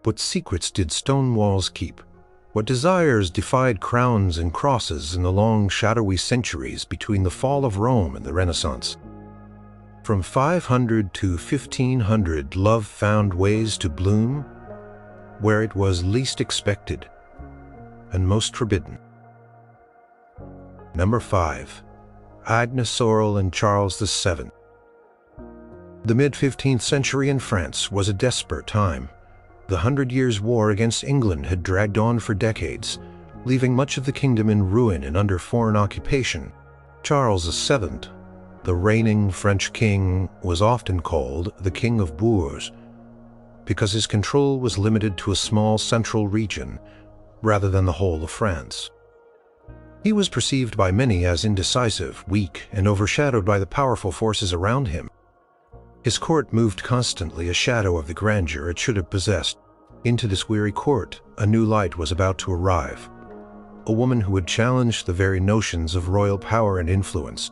What secrets did stone walls keep? What desires defied crowns and crosses in the long, shadowy centuries between the fall of Rome and the Renaissance? From 500 to 1500, love found ways to bloom where it was least expected and most forbidden. Number 5. Agnes Sorel and Charles VII. The mid-15th century in France was a desperate time. The 100 Years' War against England had dragged on for decades, leaving much of the kingdom in ruin and under foreign occupation. Charles VII, the reigning French king, was often called the King of Bourges because his control was limited to a small central region rather than the whole of France. He was perceived by many as indecisive, weak, and overshadowed by the powerful forces around him. His court moved constantly a shadow of the grandeur it should have possessed. Into this weary court, a new light was about to arrive. A woman who would challenge the very notions of royal power and influence.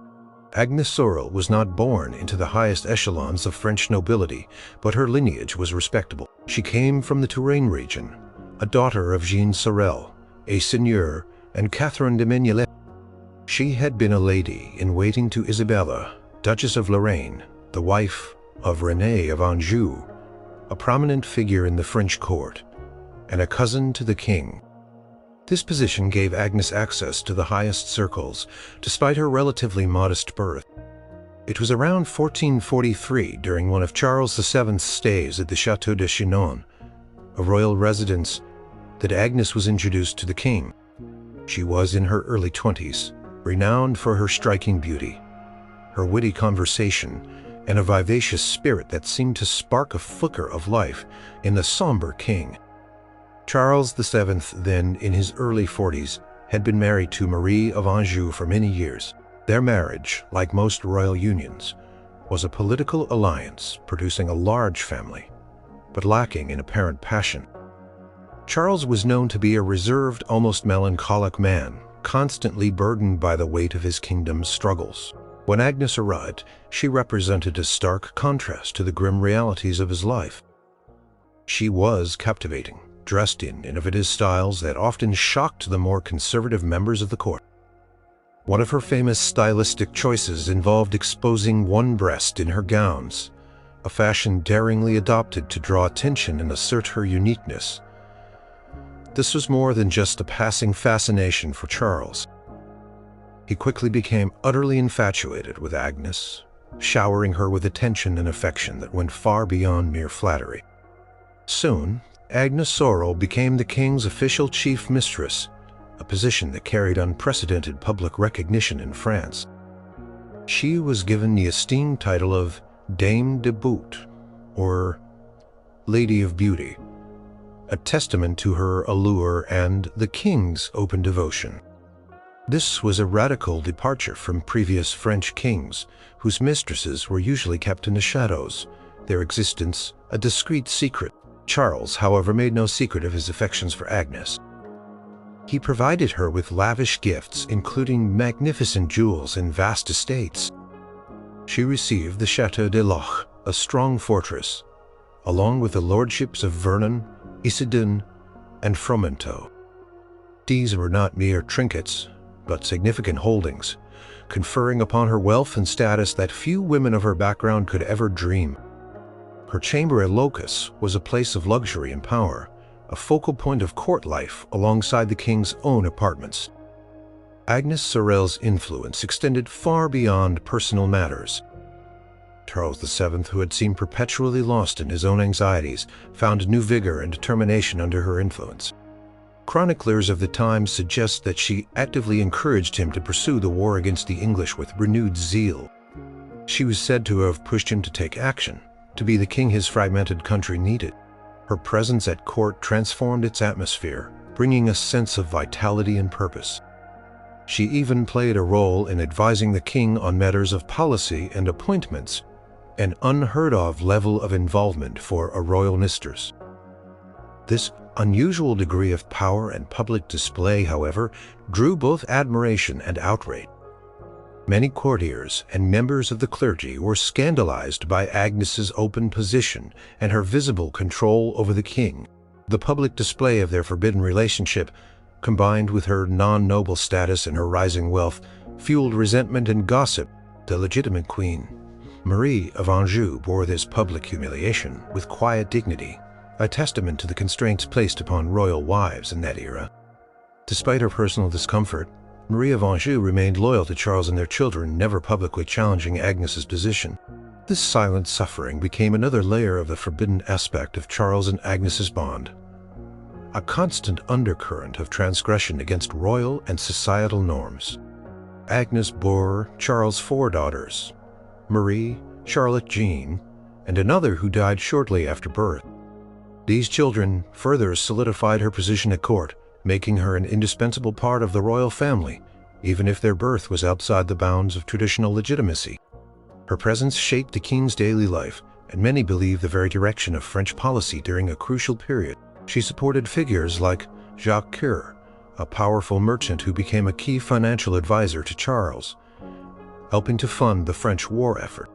Agnes Sorel was not born into the highest echelons of French nobility, but her lineage was respectable. She came from the Touraine region, a daughter of Jean Sorel, a seigneur, and Catherine de Mignolet. She had been a lady in waiting to Isabella, Duchess of Lorraine, the wife of René of Anjou, a prominent figure in the French court, and a cousin to the king. This position gave Agnes access to the highest circles, despite her relatively modest birth. It was around 1443, during one of Charles VII's stays at the Château de Chinon, a royal residence, that Agnes was introduced to the king. She was in her early 20s, renowned for her striking beauty, her witty conversation, and a vivacious spirit that seemed to spark a flicker of life in the somber king. Charles VII, then in his early 40s, had been married to Marie of Anjou for many years. Their marriage, like most royal unions, was a political alliance producing a large family, but lacking in apparent passion. Charles was known to be a reserved, almost melancholic man, constantly burdened by the weight of his kingdom's struggles. When Agnes arrived, she represented a stark contrast to the grim realities of his life. She was captivating, dressed in innovative styles that often shocked the more conservative members of the court. One of her famous stylistic choices involved exposing one breast in her gowns, a fashion daringly adopted to draw attention and assert her uniqueness. This was more than just a passing fascination for Charles. He quickly became utterly infatuated with Agnes, showering her with attention and affection that went far beyond mere flattery. Soon, Agnes Sorel became the king's official chief mistress, a position that carried unprecedented public recognition in France. She was given the esteemed title of Dame de Beauté, or Lady of Beauty, a testament to her allure and the king's open devotion. This was a radical departure from previous French kings, whose mistresses were usually kept in the shadows, their existence a discreet secret. Charles, however, made no secret of his affections for Agnes. He provided her with lavish gifts, including magnificent jewels and vast estates. She received the Château de Loches, a strong fortress, along with the lordships of Vernon, Issoudun, and Fromenteau. These were not mere trinkets, but significant holdings, conferring upon her wealth and status that few women of her background could ever dream. Her chamber at Locus was a place of luxury and power, a focal point of court life alongside the king's own apartments. Agnes Sorel's influence extended far beyond personal matters. Charles VII, who had seemed perpetually lost in his own anxieties, found new vigor and determination under her influence. Chroniclers of the time suggest that she actively encouraged him to pursue the war against the English with renewed zeal. She was said to have pushed him to take action, to be the king his fragmented country needed. Her presence at court transformed its atmosphere, bringing a sense of vitality and purpose. She even played a role in advising the king on matters of policy and appointments, an unheard-of level of involvement for a royal mistress. This unusual degree of power and public display, however, drew both admiration and outrage. Many courtiers and members of the clergy were scandalized by Agnes's open position and her visible control over the king. The public display of their forbidden relationship, combined with her non-noble status and her rising wealth, fueled resentment and gossip. The legitimate queen, Marie of Anjou, bore this public humiliation with quiet dignity, a testament to the constraints placed upon royal wives in that era. Despite her personal discomfort, Marie of Anjou remained loyal to Charles and their children, never publicly challenging Agnes's position. This silent suffering became another layer of the forbidden aspect of Charles and Agnes's bond, a constant undercurrent of transgression against royal and societal norms. Agnes bore Charles 4 daughters, Marie, Charlotte Jean, and another who died shortly after birth. These children further solidified her position at court, making her an indispensable part of the royal family, even if their birth was outside the bounds of traditional legitimacy. Her presence shaped the king's daily life, and many believe the very direction of French policy during a crucial period. She supported figures like Jacques Coeur, a powerful merchant who became a key financial advisor to Charles, helping to fund the French war effort.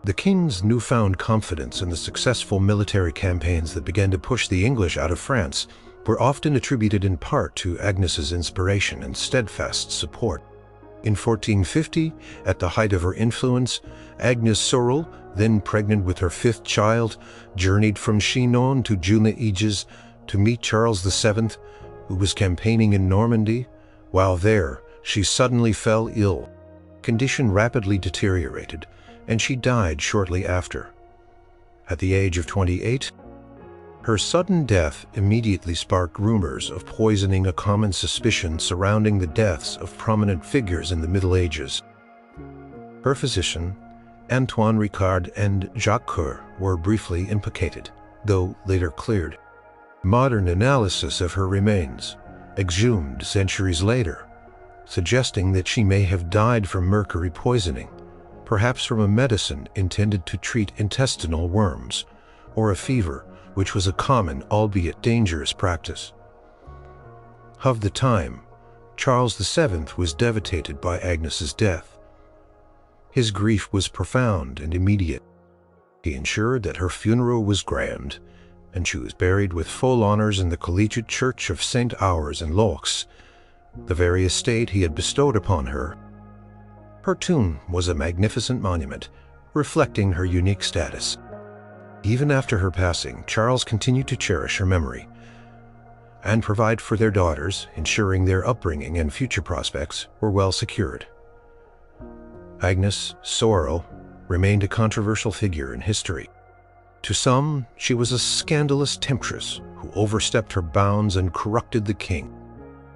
The king's newfound confidence in the successful military campaigns that began to push the English out of France were often attributed in part to Agnes's inspiration and steadfast support. In 1450, at the height of her influence, Agnes Sorel, then pregnant with her 5th child, journeyed from Chinon to Junaeges to meet Charles VII, who was campaigning in Normandy. While there, she suddenly fell ill. Condition rapidly deteriorated, and she died shortly after. At the age of 28, her sudden death immediately sparked rumors of poisoning, a common suspicion surrounding the deaths of prominent figures in the Middle Ages. Her physician, Antoine Ricard, and Jacques Coeur were briefly implicated, though later cleared. Modern analysis of her remains, exhumed centuries later, suggesting that she may have died from mercury poisoning, perhaps from a medicine intended to treat intestinal worms, or a fever, which was a common, albeit dangerous, practice. Of the time, Charles VII was devastated by Agnes's death. His grief was profound and immediate. He ensured that her funeral was grand, and she was buried with full honors in the collegiate church of St. Ours in Laux, the very estate he had bestowed upon her. Her tomb was a magnificent monument, reflecting her unique status. Even after her passing, Charles continued to cherish her memory and provide for their daughters, ensuring their upbringing and future prospects were well secured. Agnes Sorel remained a controversial figure in history. To some, she was a scandalous temptress who overstepped her bounds and corrupted the king.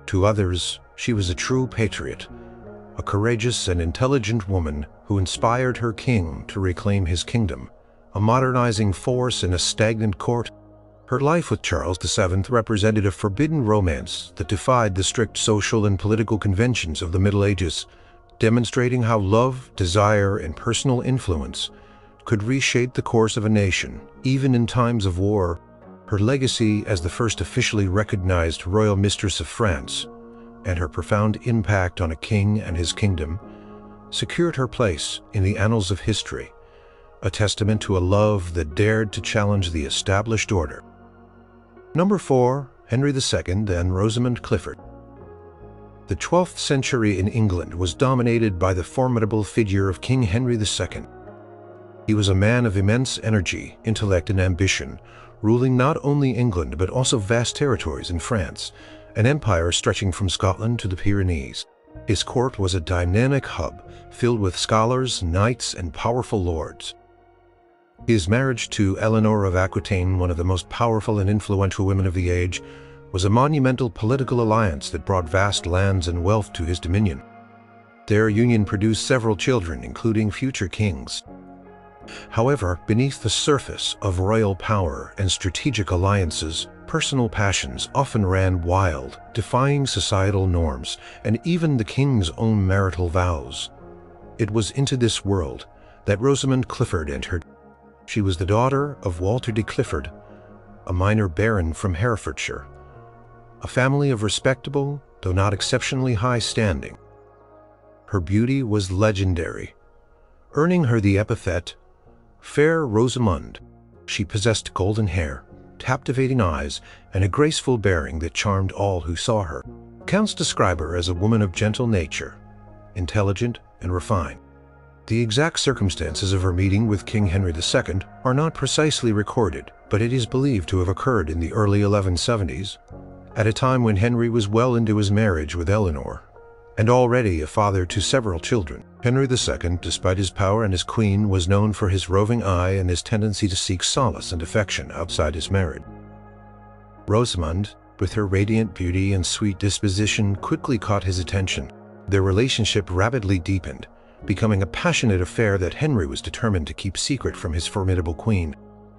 To others, she was a true patriot, a courageous and intelligent woman who inspired her king to reclaim his kingdom, a modernizing force in a stagnant court. Her life with Charles VII represented a forbidden romance that defied the strict social and political conventions of the Middle Ages, demonstrating how love, desire, and personal influence could reshape the course of a nation, even in times of war. Her legacy as the first officially recognized royal mistress of France, and her profound impact on a king and his kingdom, secured her place in the annals of history, a testament to a love that dared to challenge the established order. Number 4, Henry II and Roseman Clifford. The 12th century in England was dominated by the formidable figure of King Henry II. He was a man of immense energy, intellect, and ambition, ruling not only England but also vast territories in France, an empire stretching from Scotland to the Pyrenees. His court was a dynamic hub filled with scholars, knights, and powerful lords. His marriage to Eleanor of Aquitaine, one of the most powerful and influential women of the age, was a monumental political alliance that brought vast lands and wealth to his dominion. Their union produced several children, including future kings. However, beneath the surface of royal power and strategic alliances, personal passions often ran wild, defying societal norms and even the king's own marital vows. It was into this world that Roseman Clifford entered. She was the daughter of Walter de Clifford, a minor baron from Herefordshire, a family of respectable, though not exceptionally high standing. Her beauty was legendary, earning her the epithet Fair Rosamund. She possessed golden hair, captivating eyes, and a graceful bearing that charmed all who saw her. Accounts describe her as a woman of gentle nature, intelligent and refined. The exact circumstances of her meeting with King Henry II are not precisely recorded, but it is believed to have occurred in the early 1170s, at a time when Henry was well into his marriage with Eleanor, and already a father to several children. Henry II, despite his power and his queen, was known for his roving eye and his tendency to seek solace and affection outside his marriage. Rosamund, with her radiant beauty and sweet disposition, quickly caught his attention. Their relationship rapidly deepened, becoming a passionate affair that Henry was determined to keep secret from his formidable queen.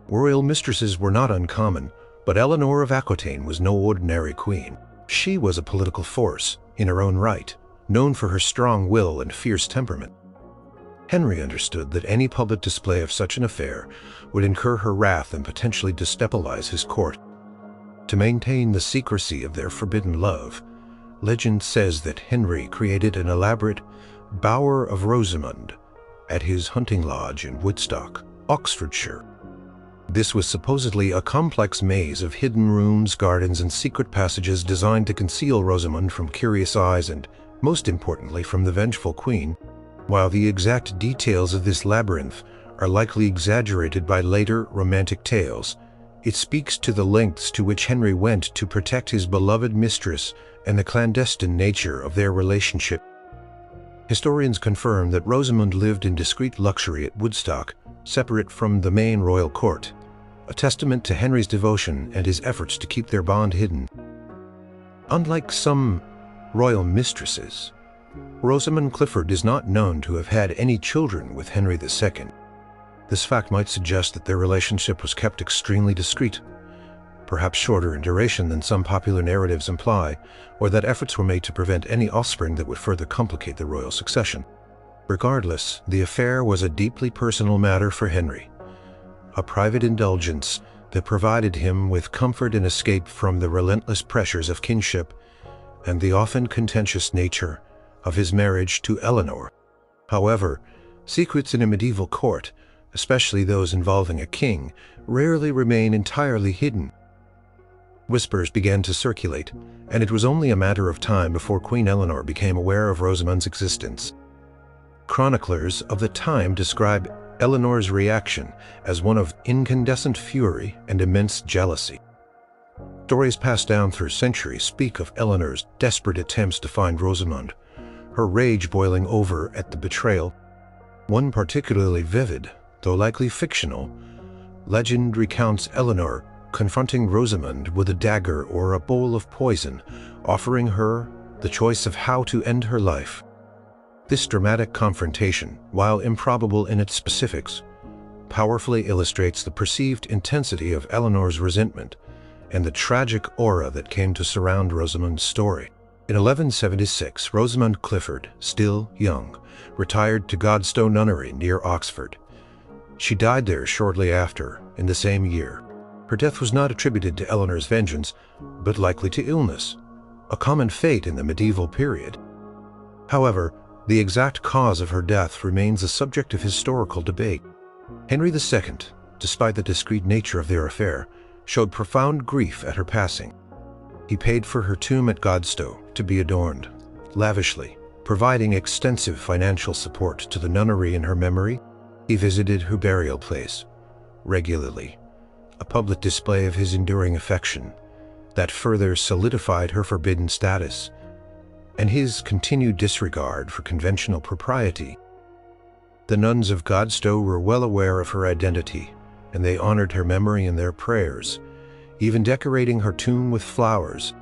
Royal mistresses were not uncommon, but Eleanor of Aquitaine was no ordinary queen. She was a political force in her own right, known for her strong will and fierce temperament. Henry understood that any public display of such an affair would incur her wrath and potentially destabilize his court. To maintain the secrecy of their forbidden love, legend says that Henry created an elaborate Bower of Rosamund at his hunting lodge in Woodstock, Oxfordshire. This was supposedly a complex maze of hidden rooms, gardens, and secret passages designed to conceal Rosamund from curious eyes and, most importantly, from the vengeful queen. While the exact details of this labyrinth are likely exaggerated by later romantic tales, it speaks to the lengths to which Henry went to protect his beloved mistress and the clandestine nature of their relationship. Historians confirm that Rosamund lived in discreet luxury at Woodstock, separate from the main royal court, a testament to Henry's devotion and his efforts to keep their bond hidden. Unlike some royal mistresses, Roseman Clifford is not known to have had any children with Henry II. This fact might suggest that their relationship was kept extremely discreet, perhaps shorter in duration than some popular narratives imply, or that efforts were made to prevent any offspring that would further complicate the royal succession. Regardless, the affair was a deeply personal matter for Henry, a private indulgence that provided him with comfort and escape from the relentless pressures of kinship and the often contentious nature of his marriage to Eleanor. However, secrets in a medieval court, especially those involving a king, rarely remain entirely hidden. Whispers began to circulate, and it was only a matter of time before Queen Eleanor became aware of Rosamund's existence. Chroniclers of the time describe Eleanor's reaction as one of incandescent fury and immense jealousy. Stories passed down through centuries speak of Eleanor's desperate attempts to find Rosamund, her rage boiling over at the betrayal. One particularly vivid, though likely fictional, legend recounts Eleanor confronting Rosamund with a dagger or a bowl of poison, offering her the choice of how to end her life. This dramatic confrontation, while improbable in its specifics, powerfully illustrates the perceived intensity of Eleanor's resentment and the tragic aura that came to surround Rosamund's story. In 1176, Roseman Clifford, still young, retired to Godstow Nunnery near Oxford. She died there shortly after, in the same year. Her death was not attributed to Eleanor's vengeance, but likely to illness, a common fate in the medieval period. However, the exact cause of her death remains a subject of historical debate. Henry II, despite the discreet nature of their affair, showed profound grief at her passing. He paid for her tomb at Godstow to be adorned lavishly, providing extensive financial support to the nunnery in her memory. He visited her burial place regularly, a public display of his enduring affection that further solidified her forbidden status and his continued disregard for conventional propriety. The nuns of Godstow were well aware of her identity, and they honored her memory in their prayers, even decorating her tomb with flowers.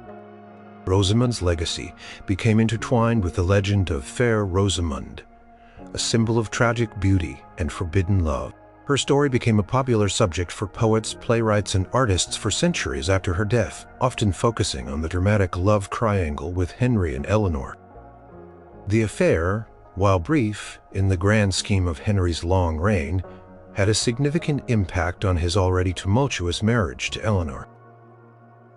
Rosamund's legacy became intertwined with the legend of Fair Rosamund, a symbol of tragic beauty and forbidden love. Her story became a popular subject for poets, playwrights, and artists for centuries after her death, often focusing on the dramatic love triangle with Henry and Eleanor. The affair, while brief in the grand scheme of Henry's long reign, had a significant impact on his already tumultuous marriage to Eleanor.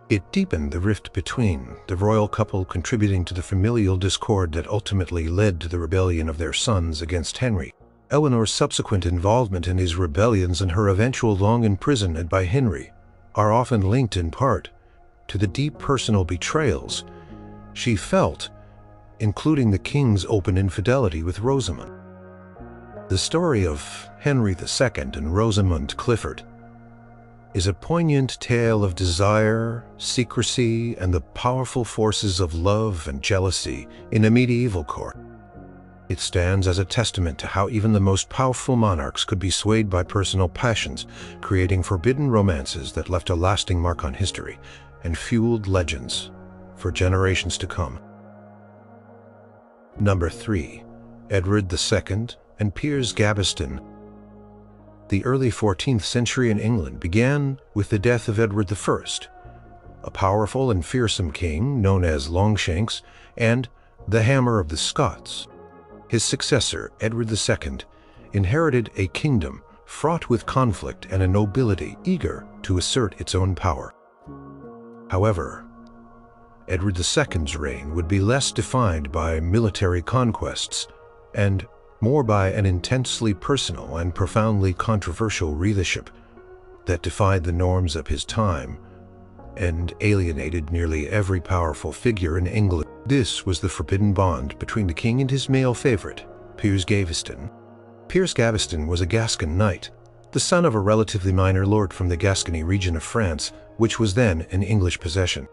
It deepened the rift between the royal couple, contributing to the familial discord that ultimately led to the rebellion of their sons against Henry. Eleanor's subsequent involvement in these rebellions and her eventual long imprisonment by Henry are often linked in part to the deep personal betrayals she felt, including the king's open infidelity with Rosamund. The story of Henry II and Roseman Clifford is a poignant tale of desire, secrecy, and the powerful forces of love and jealousy in a medieval court. It stands as a testament to how even the most powerful monarchs could be swayed by personal passions, creating forbidden romances that left a lasting mark on history and fueled legends for generations to come. Number 3. Edward II and Piers Gavston. The early 14th century in England began with the death of Edward I, a powerful and fearsome king known as Longshanks and the Hammer of the Scots. His successor, Edward II, inherited a kingdom fraught with conflict and a nobility eager to assert its own power. However, Edward II's reign would be less defined by military conquests and more by an intensely personal and profoundly controversial leadership that defied the norms of his time and alienated nearly every powerful figure in England. This was the forbidden bond between the king and his male favorite, Piers Gavston. Piers Gavston was a Gascon knight, the son of a relatively minor lord from the Gascony region of France, which was then an English possession.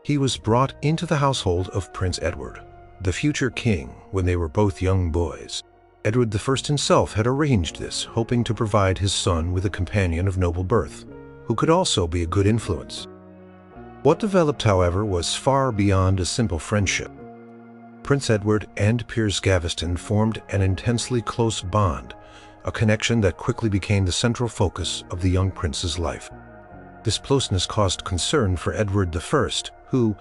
He was brought into the household of Prince Edward, the future king, when they were both young boys. Edward I himself had arranged this, hoping to provide his son with a companion of noble birth, who could also be a good influence. What developed, however, was far beyond a simple friendship. Prince Edward and Piers Gavston formed an intensely close bond, a connection that quickly became the central focus of the young prince's life. This closeness caused concern for Edward I, who,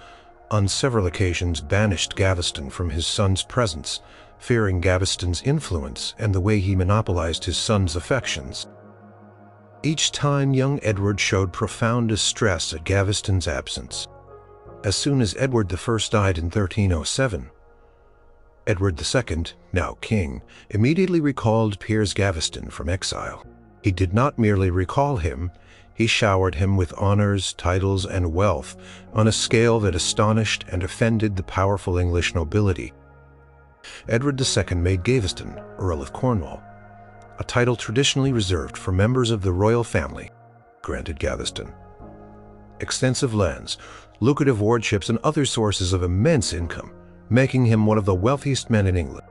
on several occasions, banished Gavston from his son's presence, fearing Gavston's influence and the way he monopolized his son's affections. Each time, young Edward showed profound distress at Gavston's absence. As soon as Edward I died in 1307, Edward II, now king, immediately recalled Piers Gavston from exile. He did not merely recall him, he showered him with honors, titles, and wealth on a scale that astonished and offended the powerful English nobility. Edward II made Gavston Earl of Cornwall, a title traditionally reserved for members of the royal family, granted Gavston extensive lands, lucrative wardships, and other sources of immense income, making him one of the wealthiest men in England.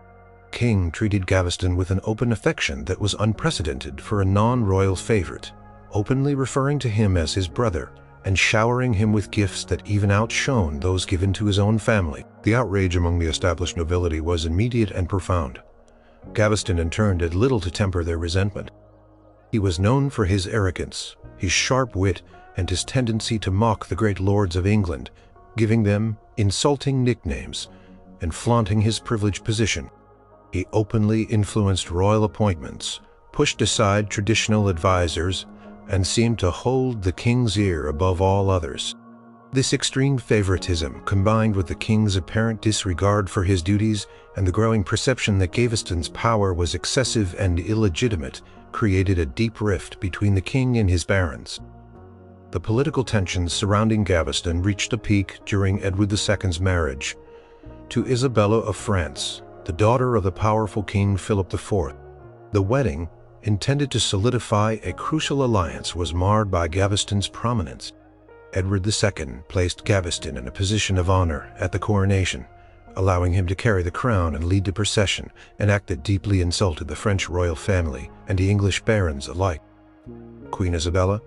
King treated Gavston with an open affection that was unprecedented for a non-royal favorite, openly referring to him as his brother and showering him with gifts that even outshone those given to his own family. The outrage among the established nobility was immediate and profound. Gavston in turn did little to temper their resentment. He was known for his arrogance, his sharp wit, and his tendency to mock the great lords of England, giving them insulting nicknames and flaunting his privileged position. He openly influenced royal appointments, pushed aside traditional advisors, and seemed to hold the king's ear above all others. This extreme favoritism, combined with the king's apparent disregard for his duties and the growing perception that Gavston's power was excessive and illegitimate, created a deep rift between the king and his barons. The political tensions surrounding Gavston reached a peak during Edward II's marriage to Isabella of France, the daughter of the powerful King Philip IV. The wedding, intended to solidify a crucial alliance, was marred by Gavston's prominence. Edward II placed Gavston in a position of honor at the coronation, allowing him to carry the crown and lead the procession, an act that deeply insulted the French royal family and the English barons alike. Queen Isabella,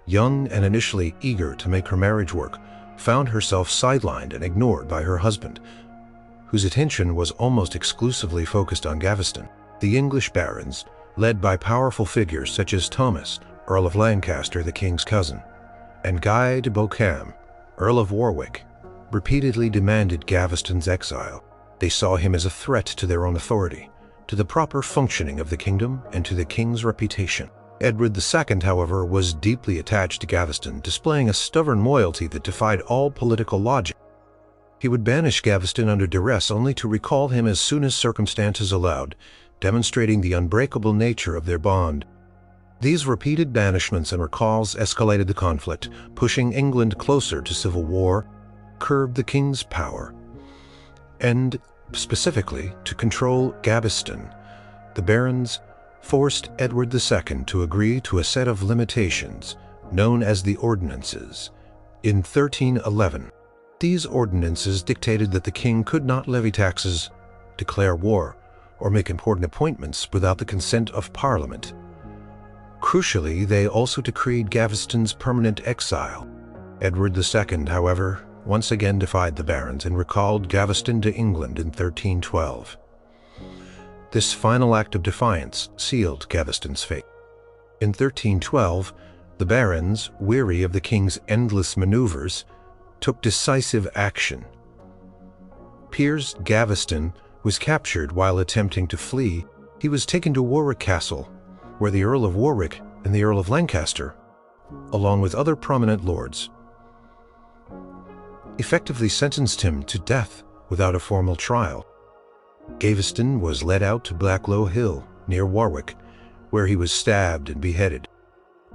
young and initially eager to make her marriage work, found herself sidelined and ignored by her husband, whose attention was almost exclusively focused on Gavston. The English barons, led by powerful figures such as Thomas, Earl of Lancaster, the king's cousin, and Guy de Beauchamp, Earl of Warwick, repeatedly demanded Gavston's exile. They saw him as a threat to their own authority, to the proper functioning of the kingdom, and to the king's reputation. Edward II, however, was deeply attached to Gavston, displaying a stubborn loyalty that defied all political logic. He would banish Gavston under duress only to recall him as soon as circumstances allowed, demonstrating the unbreakable nature of their bond. These repeated banishments and recalls escalated the conflict, pushing England closer to civil war, curbed the king's power, and specifically to control Gaveston. The barons forced Edward II to agree to a set of limitations known as the Ordinances in 1311. These ordinances dictated that the king could not levy taxes, declare war, or make important appointments without the consent of Parliament. Crucially, they also decreed Gaveston's permanent exile. Edward II, however, once again defied the barons and recalled Gaveston to England in 1312. This final act of defiance sealed Gaveston's fate. In 1312, the barons, weary of the king's endless maneuvers, took decisive action. Piers Gavston was captured while attempting to flee. He was taken to Warwick Castle, where the Earl of Warwick and the Earl of Lancaster, along with other prominent lords, effectively sentenced him to death without a formal trial. Gaveston was led out to Blacklow Hill, near Warwick, where he was stabbed and beheaded.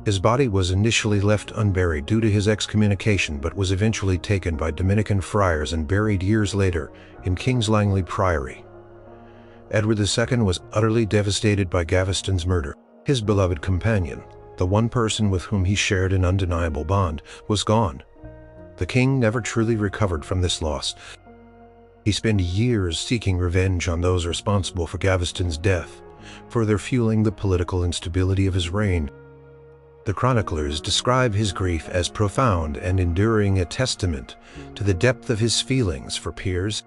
His body was initially left unburied due to his excommunication, but was eventually taken by Dominican friars and buried years later in King's Langley Priory. Edward II was utterly devastated by Gaveston's murder. His beloved companion, the one person with whom he shared an undeniable bond, was gone. The king never truly recovered from this loss. He spent years seeking revenge on those responsible for Gaveston's death, further fueling the political instability of his reign. The chroniclers describe his grief as profound and enduring, a testament to the depth of his feelings for Piers.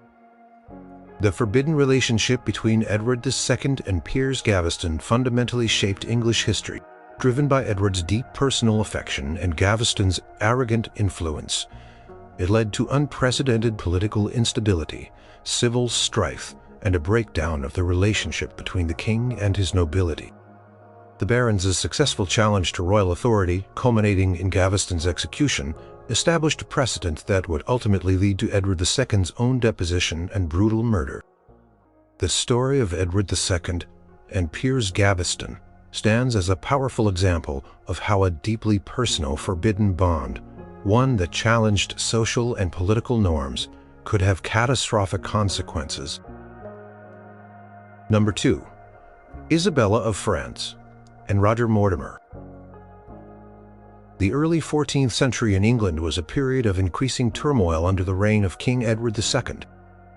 The forbidden relationship between Edward II and Piers Gaveston fundamentally shaped English history, driven by Edward's deep personal affection and Gaveston's arrogant influence. It led to unprecedented political instability, civil strife, and a breakdown of the relationship between the king and his nobility. The barons' successful challenge to royal authority, culminating in Gaveston's execution, established a precedent that would ultimately lead to Edward II's own deposition and brutal murder. The story of Edward II and Piers Gaveston stands as a powerful example of how a deeply personal, forbidden bond, one that challenged social and political norms, could have catastrophic consequences. Number 2. Isabella of France and Roger Mortimer. The early 14th century in England was a period of increasing turmoil under the reign of King Edward II.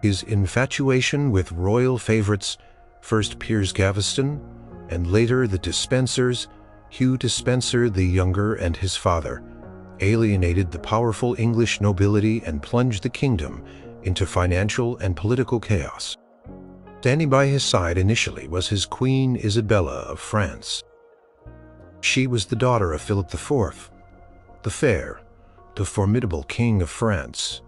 His infatuation with royal favorites, first Piers Gaveston, and later the Despensers, Hugh Despenser the Younger and his father, alienated the powerful English nobility and plunged the kingdom into financial and political chaos. Standing by his side initially was his Queen Isabella of France. She was the daughter of Philip IV, the fair, the formidable King of France,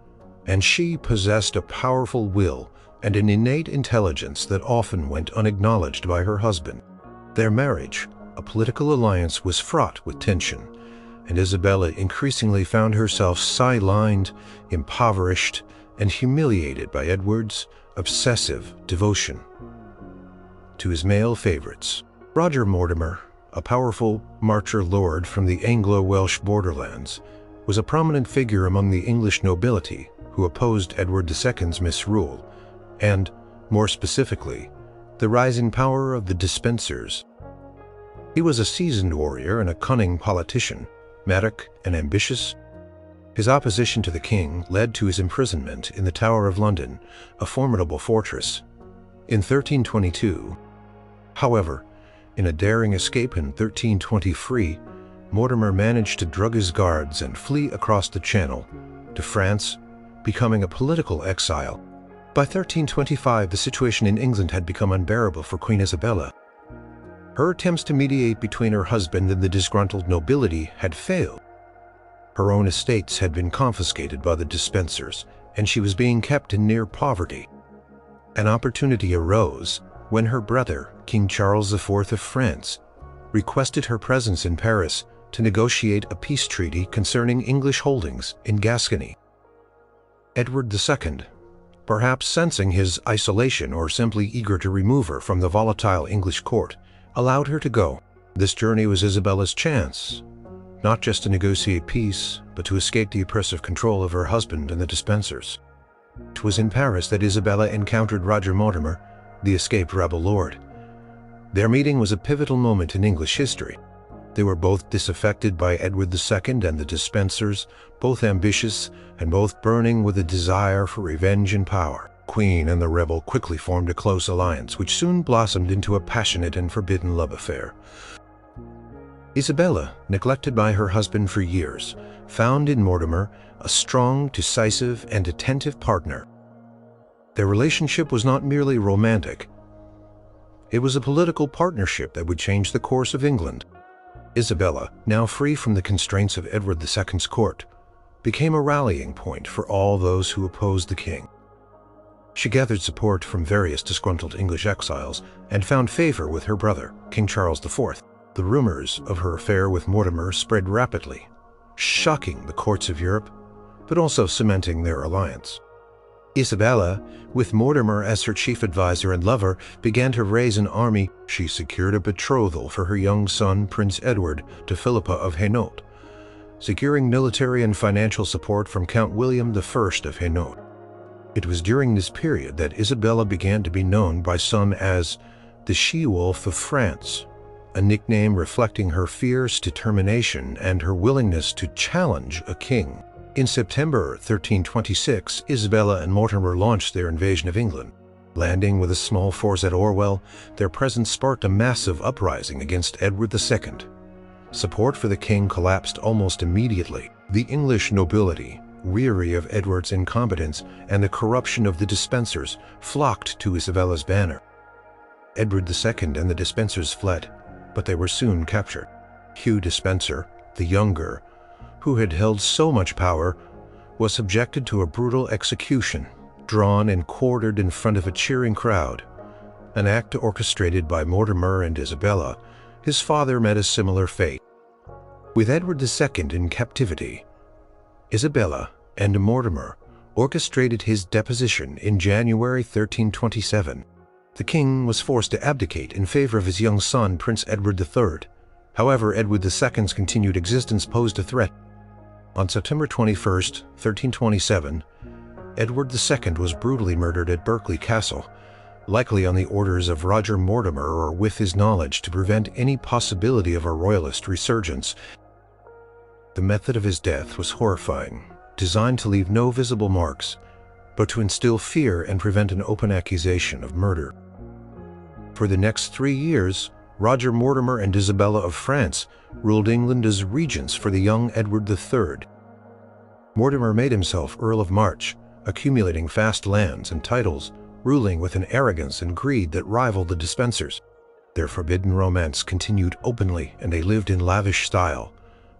and she possessed a powerful will and an innate intelligence that often went unacknowledged by her husband. Their marriage, a political alliance, was fraught with tension, and Isabella increasingly found herself sidelined, impoverished, and humiliated by Edward's obsessive devotion to his male favorites. Roger Mortimer, a powerful marcher lord from the Anglo-Welsh borderlands, was a prominent figure among the English nobility who opposed Edward II's misrule, and, more specifically, the rising power of the Despensers. He was a seasoned warrior and a cunning politician, merrick and ambitious. His opposition to the king led to his imprisonment in the Tower of London, a formidable fortress, in 1322. However, in a daring escape in 1323, Mortimer managed to drug his guards and flee across the Channel to France, becoming a political exile. By 1325, the situation in England had become unbearable for Queen Isabella. Her attempts to mediate between her husband and the disgruntled nobility had failed. Her own estates had been confiscated by the Despensers, and she was being kept in near poverty. An opportunity arose when her brother, King Charles IV of France, requested her presence in Paris to negotiate a peace treaty concerning English holdings in Gascony. Edward II, perhaps sensing his isolation or simply eager to remove her from the volatile English court, allowed her to go. This journey was Isabella's chance, not just to negotiate peace, but to escape the oppressive control of her husband and the Despensers. It was in Paris that Isabella encountered Roger Mortimer, the escaped rebel lord. Their meeting was a pivotal moment in English history. They were both disaffected by Edward II and the Despensers, both ambitious and both burning with a desire for revenge and power. Queen and the rebel quickly formed a close alliance, which soon blossomed into a passionate and forbidden love affair. Isabella, neglected by her husband for years, found in Mortimer a strong, decisive, and attentive partner. Their relationship was not merely romantic. It was a political partnership that would change the course of England. Isabella, now free from the constraints of Edward II's court, became a rallying point for all those who opposed the king. She gathered support from various disgruntled English exiles and found favor with her brother, King Charles IV. The rumors of her affair with Mortimer spread rapidly, shocking the courts of Europe, but also cementing their alliance. Isabella, with Mortimer as her chief advisor and lover, began to raise an army. She secured a betrothal for her young son, Prince Edward, to Philippa of Hainault, securing military and financial support from Count William I of Hainault. It was during this period that Isabella began to be known by some as the She-Wolf of France, a nickname reflecting her fierce determination and her willingness to challenge a king. In September 1326, Isabella and Mortimer launched their invasion of England. Landing with a small force at Orwell, their presence sparked a massive uprising against Edward II. Support for the king collapsed almost immediately. The English nobility, weary of Edward's incompetence and the corruption of the Despensers, flocked to Isabella's banner. Edward II and the Despensers fled, but they were soon captured. Hugh Despenser, the younger, who had held so much power, was subjected to a brutal execution, drawn and quartered in front of a cheering crowd. An act orchestrated by Mortimer and Isabella. His father met a similar fate. With Edward II in captivity, Isabella and Mortimer orchestrated his deposition in January 1327. The king was forced to abdicate in favor of his young son, Prince Edward III. However, Edward II's continued existence posed a threat. On September 21, 1327, Edward II was brutally murdered at Berkeley Castle, likely on the orders of Roger Mortimer or with his knowledge to prevent any possibility of a royalist resurgence. The method of his death was horrifying, designed to leave no visible marks, but to instill fear and prevent an open accusation of murder. For the next 3 years, Roger Mortimer and Isabella of France ruled England as regents for the young Edward III. Mortimer made himself Earl of March, accumulating vast lands and titles, ruling with an arrogance and greed that rivaled the Despensers. Their forbidden romance continued openly, and they lived in lavish style,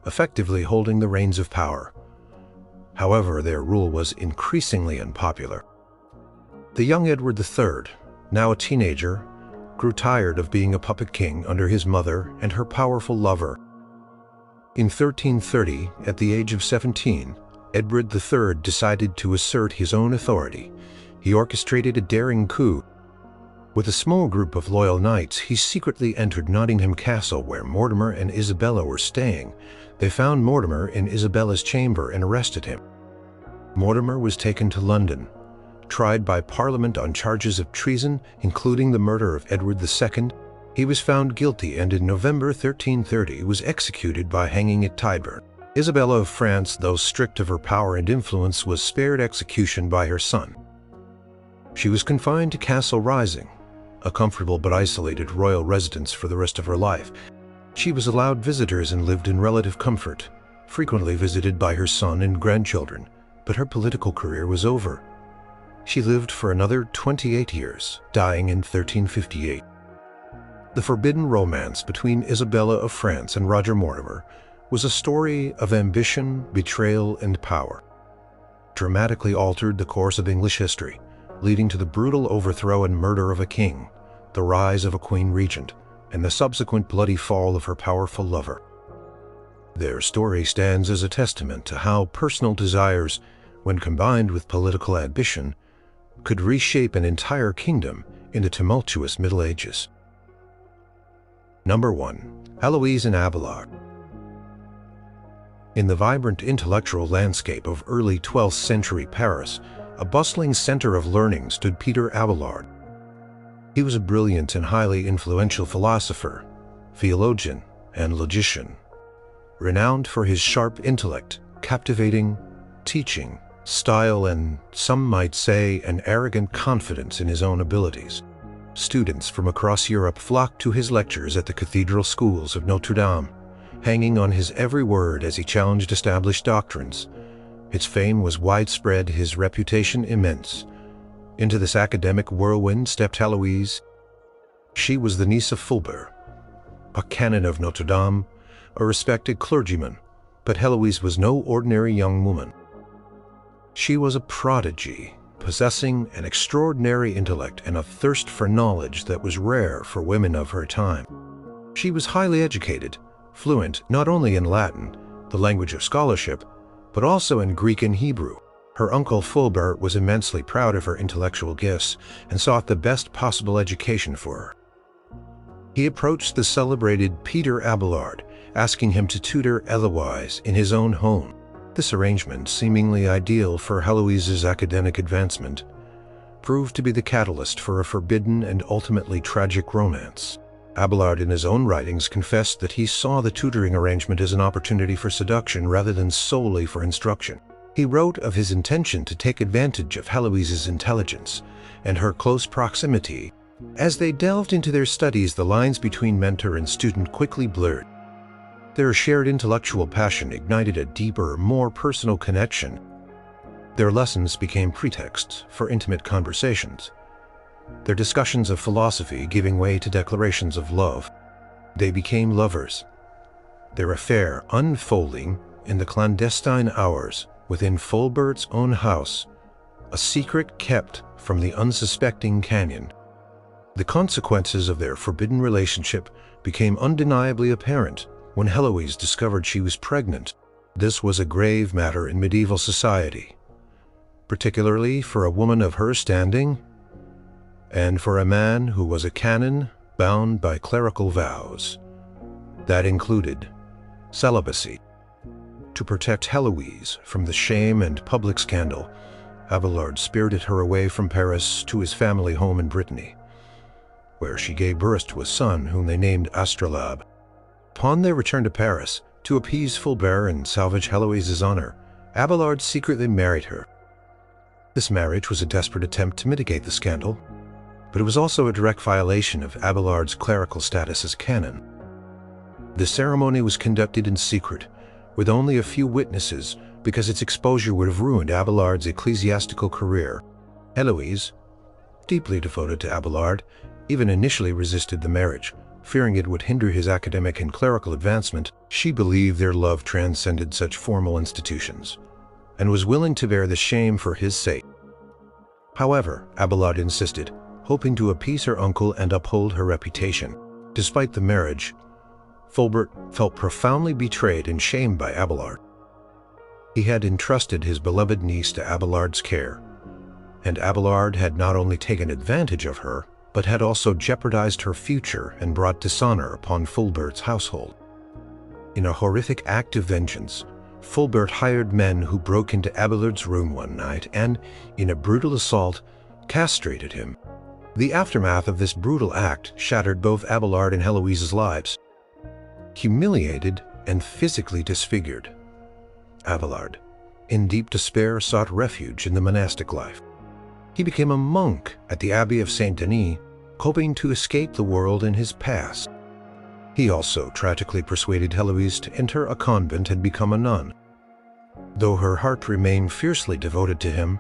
effectively holding the reins of power. However, their rule was increasingly unpopular. The young Edward III, now a teenager, grew tired of being a puppet king under his mother and her powerful lover. In 1330, at the age of 17, Edward III decided to assert his own authority. He orchestrated a daring coup. With a small group of loyal knights, he secretly entered Nottingham Castle, where Mortimer and Isabella were staying. They found Mortimer in Isabella's chamber and arrested him. Mortimer was taken to London, tried by Parliament on charges of treason, including the murder of Edward II. He was found guilty and in November 1330 was executed by hanging at Tyburn. Isabella of France, though strict of her power and influence, was spared execution by her son. She was confined to Castle Rising, a comfortable but isolated royal residence for the rest of her life. She was allowed visitors and lived in relative comfort, frequently visited by her son and grandchildren, but her political career was over. She lived for another 28 years, dying in 1358. The forbidden romance between Isabella of France and Roger Mortimer was a story of ambition, betrayal, and power. Dramatically altered the course of English history, leading to the brutal overthrow and murder of a king, the rise of a queen regent, and the subsequent bloody fall of her powerful lover. Their story stands as a testament to how personal desires, when combined with political ambition, could reshape an entire kingdom in the tumultuous Middle Ages. Number 1. Heloise and Abalar. In the vibrant intellectual landscape of early 12th century Paris, a bustling center of learning stood Peter Abelard. He was a brilliant and highly influential philosopher, theologian, and logician, renowned for his sharp intellect, captivating teaching style, and, some might say, an arrogant confidence in his own abilities. Students from across Europe flocked to his lectures at the cathedral schools of Notre Dame, hanging on his every word as he challenged established doctrines. His fame was widespread, his reputation immense. Into this academic whirlwind stepped Heloise. She was the niece of Fulbert, a canon of Notre Dame, a respected clergyman, but Heloise was no ordinary young woman. She was a prodigy, possessing an extraordinary intellect and a thirst for knowledge that was rare for women of her time. She was highly educated, fluent not only in Latin, the language of scholarship, but also in Greek and Hebrew. Her uncle Fulbert was immensely proud of her intellectual gifts and sought the best possible education for her. He approached the celebrated Peter Abelard, asking him to tutor Eloise in his own home. This arrangement, seemingly ideal for Heloise's academic advancement, proved to be the catalyst for a forbidden and ultimately tragic romance. Abelard, in his own writings, confessed that he saw the tutoring arrangement as an opportunity for seduction rather than solely for instruction. He wrote of his intention to take advantage of Heloise's intelligence and her close proximity. As they delved into their studies, the lines between mentor and student quickly blurred. Their shared intellectual passion ignited a deeper, more personal connection. Their lessons became pretexts for intimate conversations, their discussions of philosophy giving way to declarations of love. They became lovers, their affair unfolding in the clandestine hours within Fulbert's own house, a secret kept from the unsuspecting Canyon. The consequences of their forbidden relationship became undeniably apparent when Heloise discovered she was pregnant. This was a grave matter in medieval society, particularly for a woman of her standing and for a man who was a canon bound by clerical vows. That included celibacy. To protect Heloise from the shame and public scandal, Abelard spirited her away from Paris to his family home in Brittany, where she gave birth to a son whom they named Astrolabe. Upon their return to Paris, to appease Fulbert and salvage Heloise's honor, Abelard secretly married her. This marriage was a desperate attempt to mitigate the scandal, but it was also a direct violation of Abelard's clerical status as canon. The ceremony was conducted in secret, with only a few witnesses, because its exposure would have ruined Abelard's ecclesiastical career. Heloise, deeply devoted to Abelard, even initially resisted the marriage, fearing it would hinder his academic and clerical advancement. She believed their love transcended such formal institutions, and was willing to bear the shame for his sake. However, Abelard insisted, hoping to appease her uncle and uphold her reputation. Despite the marriage, Fulbert felt profoundly betrayed and shamed by Abelard. He had entrusted his beloved niece to Abelard's care, and Abelard had not only taken advantage of her, but had also jeopardized her future and brought dishonor upon Fulbert's household. In a horrific act of vengeance, Fulbert hired men who broke into Abelard's room one night and, in a brutal assault, castrated him. The aftermath of this brutal act shattered both Abelard and Heloise's lives. Humiliated and physically disfigured, Abelard, in deep despair, sought refuge in the monastic life. He became a monk at the Abbey of Saint Denis, hoping to escape the world in his past. He also tragically persuaded Heloise to enter a convent and become a nun. Though her heart remained fiercely devoted to him,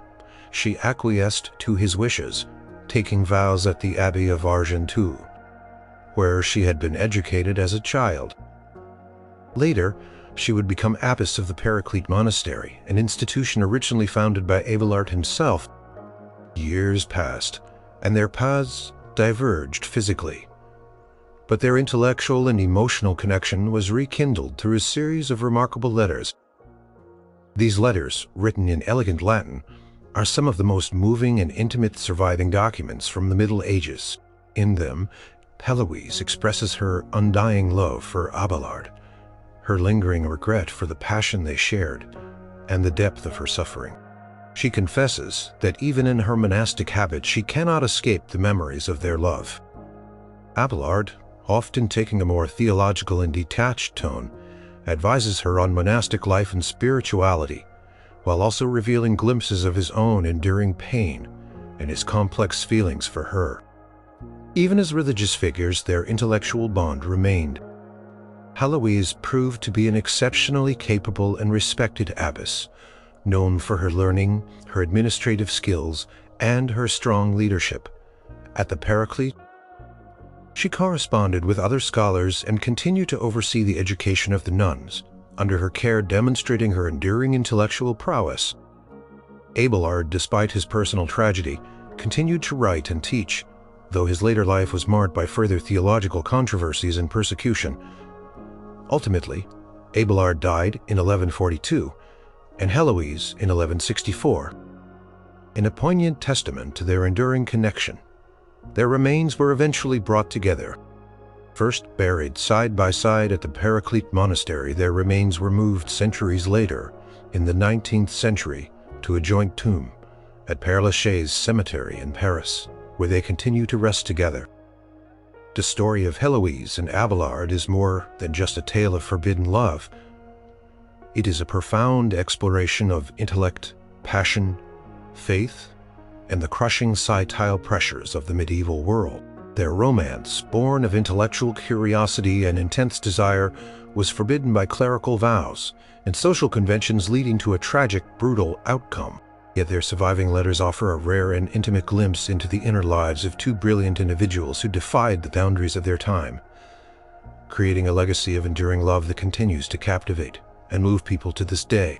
she acquiesced to his wishes, taking vows at the Abbey of Argentou, where she had been educated as a child. Later, she would become abbess of the Paraclete Monastery, an institution originally founded by Abelard himself. Years passed, and their paths diverged physically, but their intellectual and emotional connection was rekindled through a series of remarkable letters. These letters, written in elegant Latin, are some of the most moving and intimate surviving documents from the Middle Ages. In them, Heloise expresses her undying love for Abalar, her lingering regret for the passion they shared, and the depth of her suffering. She confesses that even in her monastic habit she cannot escape the memories of their love. Avalard, often taking a more theological and detached tone, advises her on monastic life and spirituality, while also revealing glimpses of his own enduring pain and his complex feelings for her. Even as religious figures, their intellectual bond remained. Heloise proved to be an exceptionally capable and respected abbess, known for her learning, her administrative skills, and her strong leadership. At the Paraclete, she corresponded with other scholars and continued to oversee the education of the nuns, under her care demonstrating her enduring intellectual prowess. Abalar, despite his personal tragedy, continued to write and teach, though his later life was marred by further theological controversies and persecution. Ultimately, Abalar died in 1142, and Heloise in 1164. In a poignant testament to their enduring connection, their remains were eventually brought together. First buried side by side at the Paraclete Monastery, their remains were moved centuries later, in the 19th century, to a joint tomb at Père Lachaise Cemetery in Paris, where they continue to rest together. The story of Heloise and Avalard is more than just a tale of forbidden love. It is a profound exploration of intellect, passion, faith, and the crushing societal pressures of the medieval world. Their romance, born of intellectual curiosity and intense desire, was forbidden by clerical vows and social conventions, leading to a tragic, brutal outcome. Yet their surviving letters offer a rare and intimate glimpse into the inner lives of two brilliant individuals who defied the boundaries of their time, creating a legacy of enduring love that continues to captivate and move people to this day.